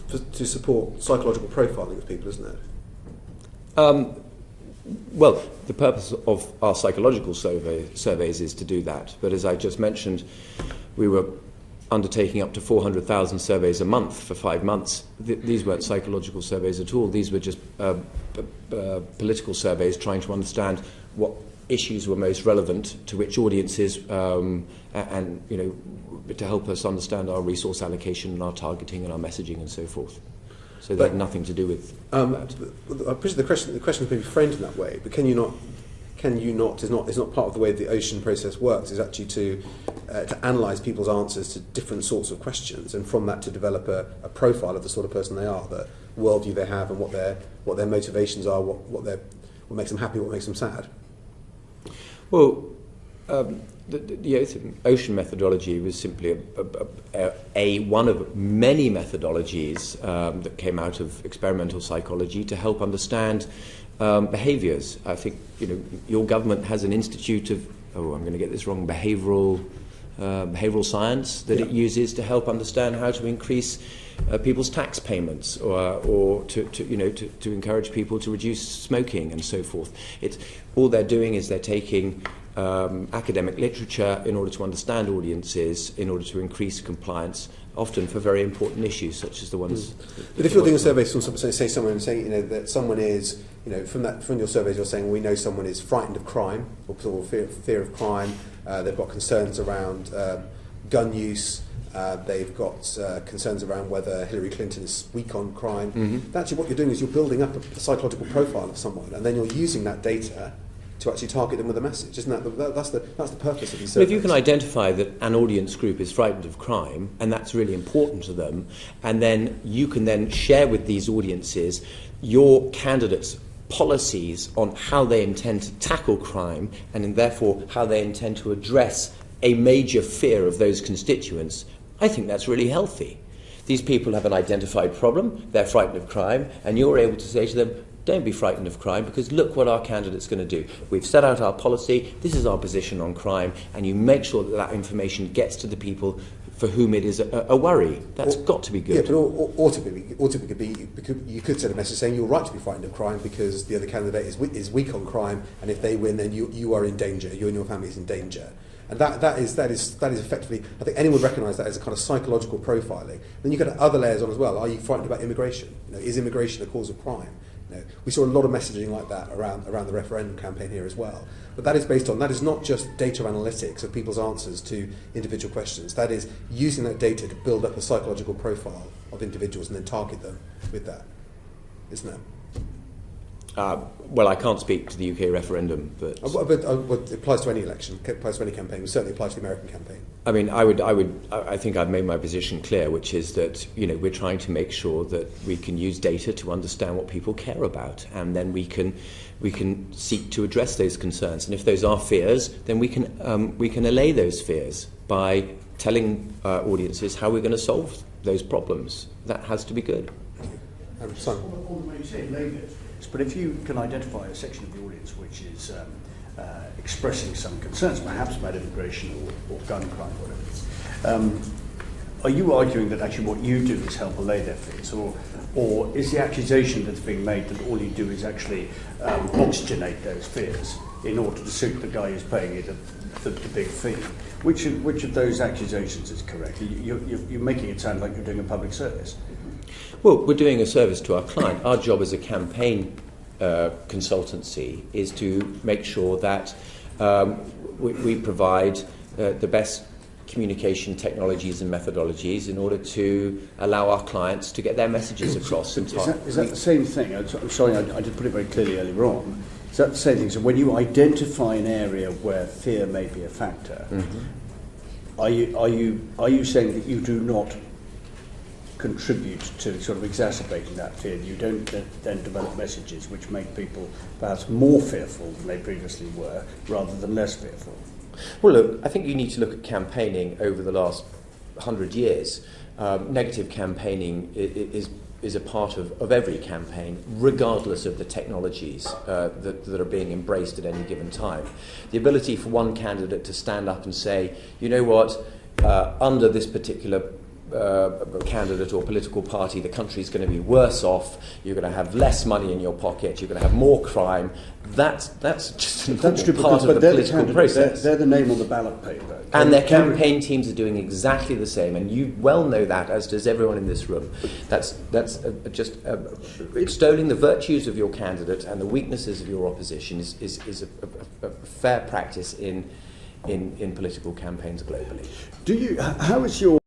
to support psychological profiling of people, isn't it? Well, the purpose of our psychological surveys is to do that. But as I just mentioned, we were undertaking up to 400,000 surveys a month for 5 months. These weren't psychological surveys at all. These were just political surveys trying to understand what issues were most relevant to which audiences, and to help us understand our resource allocation and our targeting and our messaging and so forth. So that had nothing to do with that. I appreciate the question is maybe framed in that way, but can you not is not part of the way the ocean process works, is actually to analyse people's answers to different sorts of questions, and from that to develop a profile of the sort of person they are, the worldview they have, and what their motivations are, what makes them happy, what makes them sad. Well, the ocean methodology was simply one of many methodologies that came out of experimental psychology to help understand behaviours. I think your government has an institute of I'm going to get this wrong, behavioural science that it uses to help understand how to increase people's tax payments, or to encourage people to reduce smoking and so forth. All they're doing is they're taking academic literature in order to understand audiences, in order to increase compliance, often for very important issues such as the ones. But if you're doing a survey from someone saying that someone is, from your surveys you're saying we know someone is frightened of crime or fear of crime, they've got concerns around gun use. They've got concerns around whether Hillary Clinton is weak on crime. Mm-hmm. Actually, what you're doing is you're building up a psychological profile of someone, and then you're using that data to actually target them with a message. Isn't that's the purpose of these surveys? But if you can identify that an audience group is frightened of crime, and that's really important to them, and then you can then share with these audiences your candidates' policies on how they intend to tackle crime, and therefore how they intend to address a major fear of those constituents, I think that's really healthy. These people have an identified problem, they're frightened of crime, and you're able to say to them, don't be frightened of crime, because look what our candidate's going to do. We've set out our policy, this is our position on crime, and you make sure that information gets to the people for whom it is a worry. That's got to be good. Yeah, but you could send a message saying you're right to be frightened of crime because the other candidate is weak on crime, and if they win, then you are in danger. You and your family is in danger. And that is effectively, I think anyone would recognise that as a kind of psychological profiling. Then you've got other layers on as well. Are you frightened about immigration? Is immigration a cause of crime? We saw a lot of messaging like that around the referendum campaign here as well. But that is not just data analytics of people's answers to individual questions. That is using that data to build up a psychological profile of individuals and then target them with that, isn't it? Well, I can't speak to the UK referendum, but it applies to any election. It applies to any campaign. It certainly applies to the American campaign. I mean, I think I've made my position clear, which is that we're trying to make sure that we can use data to understand what people care about, and then we can seek to address those concerns. And if those are fears, then we can allay those fears by telling audiences how we're going to solve those problems. That has to be good. But if you can identify a section of the audience which is expressing some concerns, perhaps about immigration or gun crime, whatever, are you arguing that actually what you do is help allay their fears, or is the accusation that's being made that all you do is actually oxygenate those fears in order to suit the guy who's paying you the big fee? Which of those accusations is correct? You're making it sound like you're doing a public service. Well, we're doing a service to our client. Our job as a campaign consultancy is to make sure that we provide the best communication technologies and methodologies in order to allow our clients to get their messages across. Is that the same thing? I'm sorry, I did put it very clearly earlier on. Is that the same thing? So when you identify an area where fear may be a factor, mm-hmm. are you saying that you do not contribute to sort of exacerbating that fear? You don't then develop messages which make people perhaps more fearful than they previously were, rather than less fearful? Well, look, I think you need to look at campaigning over the last 100 years. Negative campaigning is a part of every campaign, regardless of the technologies that are being embraced at any given time. The ability for one candidate to stand up and say, you know what, under this particular candidate or political party, the country's going to be worse off, you're going to have less money in your pocket, you're going to have more crime. That's just a part of the political process. They're the name on the ballot paper. And their campaign teams are doing exactly the same, and you well know that, as does everyone in this room. That's just extolling the virtues of your candidate and the weaknesses of your opposition is a fair practice in political campaigns globally. How is your